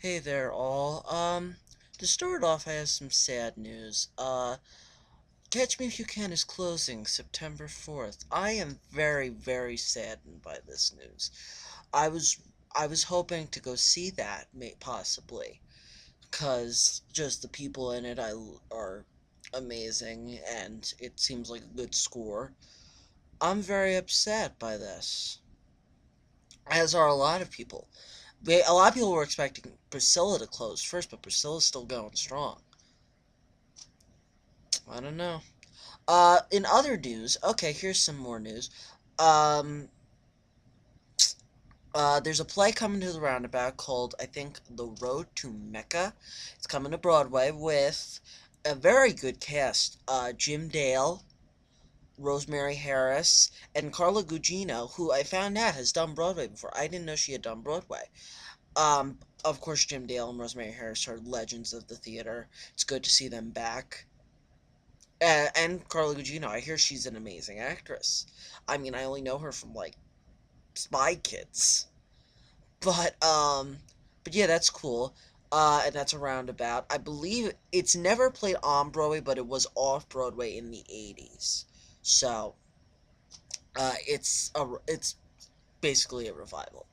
Hey there, all. To start off, I have some sad news. Catch Me If You Can is closing September 4th. I am very, very saddened by this news. I was, I was hoping to go see that, possibly, cause just the people in it are amazing, and it seems like a good score. I'm very upset by this, as are a lot of people. A lot of people were expecting Priscilla to close first, but Priscilla's still going strong. I don't know. In other news, okay, here's some more news. Um, there's a play coming to the roundabout called, I think, The Road to Mecca. It's coming to Broadway with a very good cast. Jim Dale, Rosemary Harris, and Carla Gugino, who I found out has done Broadway before. I didn't know she had done Broadway. Of course, Jim Dale and Rosemary Harris are legends of the theater. It's good to see them back. And Carla Gugino, I hear she's an amazing actress. I mean, I only know her from like Spy Kids, but but yeah, that's cool. And that's a roundabout. I believe it's never played on Broadway, but it was off Broadway in the '80s. So, it's basically a revival.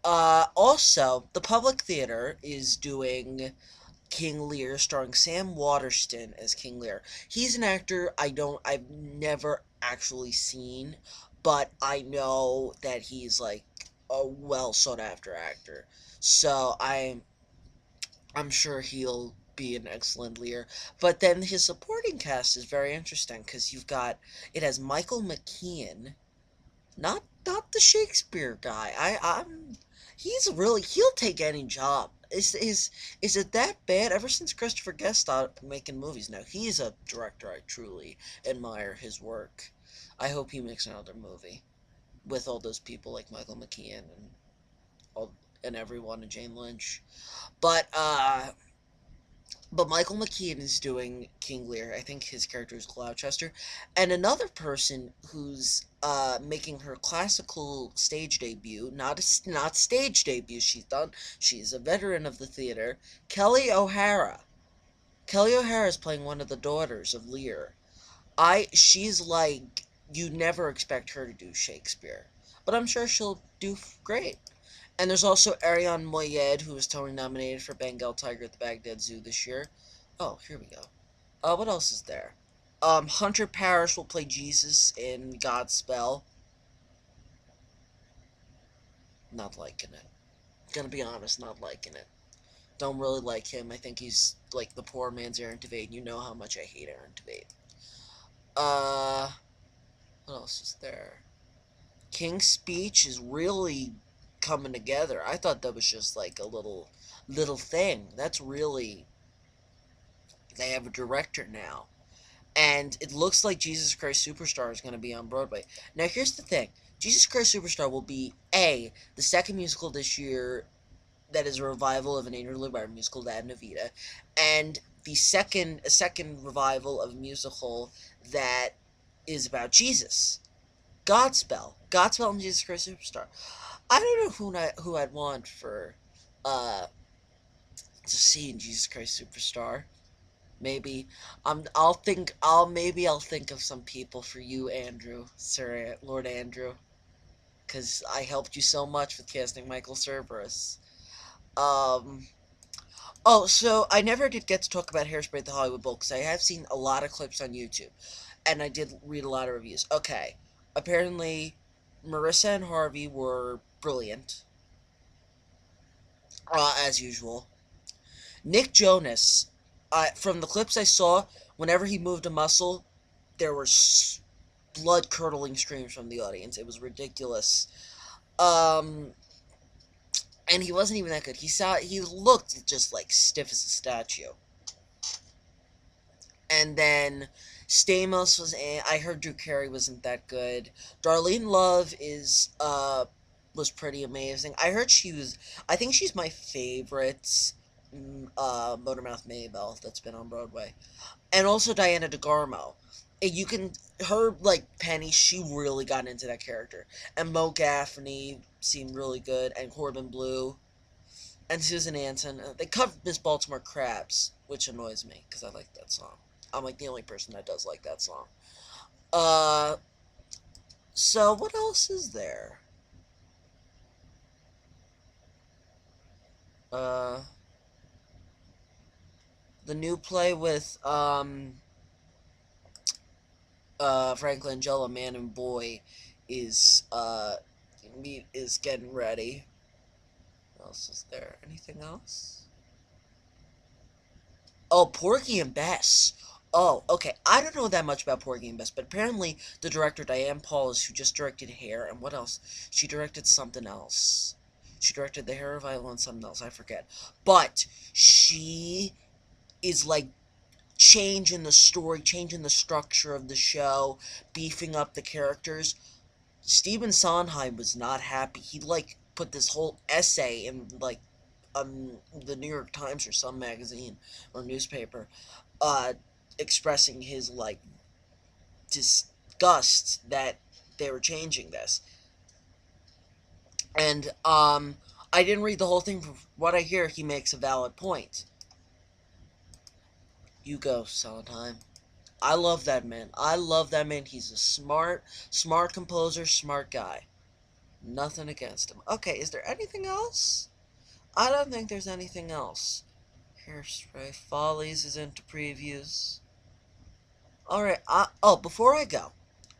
Also, the Public Theater is doing King Lear, starring Sam Waterston as King Lear. He's an actor I've never actually seen, but I know that he's like a well sought after actor. So I'm sure he'll be an excellent Lear. But then his supporting cast is very interesting because it has Michael McKean, not the Shakespeare guy. He'll take any job. Is it that bad? Ever since Christopher Guest started making movies, now he's a director I truly admire his work. I hope he makes another movie with all those people like Michael McKean all and everyone and Jane Lynch. But Michael McKean is doing King Lear. I think his character is Gloucester. And another person who's making her classical stage debut, not stage debut she's a veteran of the theater, Kelly O'Hara. Kelly O'Hara is playing one of the daughters of Lear. She's like, you never expect her to do Shakespeare. But I'm sure she'll do great. And there's also Ariane Moayed, who was Tony nominated for Bengal Tiger at the Baghdad Zoo this year. Oh, here we go. What else is there? Hunter Parrish will play Jesus in Godspell. Not liking it. Gonna be honest, not liking it. Don't really like him. I think he's like the poor man's Aaron Tveit. You know how much I hate Aaron Tveit. Uh, what else is there? King's Speech is really coming together. I thought that was just like a little thing. That's really they have a director now. And it looks like Jesus Christ Superstar is going to be on Broadway. Now here's the thing. Jesus Christ Superstar will be the second musical this year that is a revival of an Andrew Lloyd Webber musical, Dad and Evita, and a second revival of a musical that is about Jesus. Godspell and Jesus Christ Superstar. I don't know who I'd want for uh to see in Jesus Christ Superstar. Maybe I'll think of some people for you, Andrew, Sir Lord Andrew, because I helped you so much with casting Michael Cerberus. Um, oh, so I never did get to talk about Hairspray at the Hollywood Bowl because I have seen a lot of clips on YouTube, and I did read a lot of reviews. Okay, apparently, Marissa and Harvey were brilliant, as usual. Nick Jonas, from the clips I saw, whenever he moved a muscle, there were blood curdling screams from the audience. It was ridiculous. Um, and he wasn't even that good. He looked just like stiff as a statue. And then Stamos I heard Drew Carey wasn't that good. Darlene Love was pretty amazing. I think she's my favorite Motormouth Maybelle that's been on Broadway. And also Diana DeGarmo. And you can her like Penny, she really got into that character. And Mo Gaffney seemed really good, and Corbin Blue. and Susan Anton. They covered Miss Baltimore Crabs, which annoys me because I like that song. I'm like the only person that does like that song. Uh, so what else is there? Uh, the new play with Frank Langella, Man and Boy, is is getting ready. What else is there? Anything else? Oh, Porgy and Bess. Oh, okay. I don't know that much about Porgy and Bess, but apparently the director Diane Paulus, who just directed Hair, and what else? She directed something else. She directed The Hair of Violet and something else. I forget. But she is like changing the story, changing the structure of the show, beefing up the characters. Stephen Sondheim was not happy. He like put this whole essay in like the New York Times or some magazine or newspaper, uh, expressing his like disgust that they were changing this. And I didn't read the whole thing. From what I hear, he makes a valid point. You go, Sondheim. I love that man. I love that man. He's a smart composer, smart guy. Nothing against him. Okay, is there anything else? I don't think there's anything else. Hairspray Follies is into previews. Alright, oh, before I go.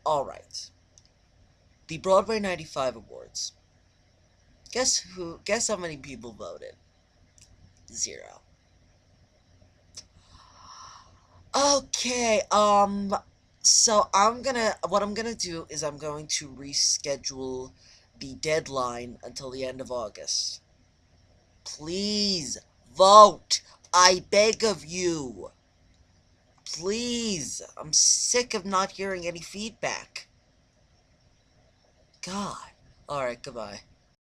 Alright. The Broadway 95 Awards. Guess how many people voted? 0. Okay, so what I'm gonna do is I'm going to reschedule the deadline until the end of August. Please vote. I beg of you. Please. I'm sick of not hearing any feedback. God. Alright, goodbye.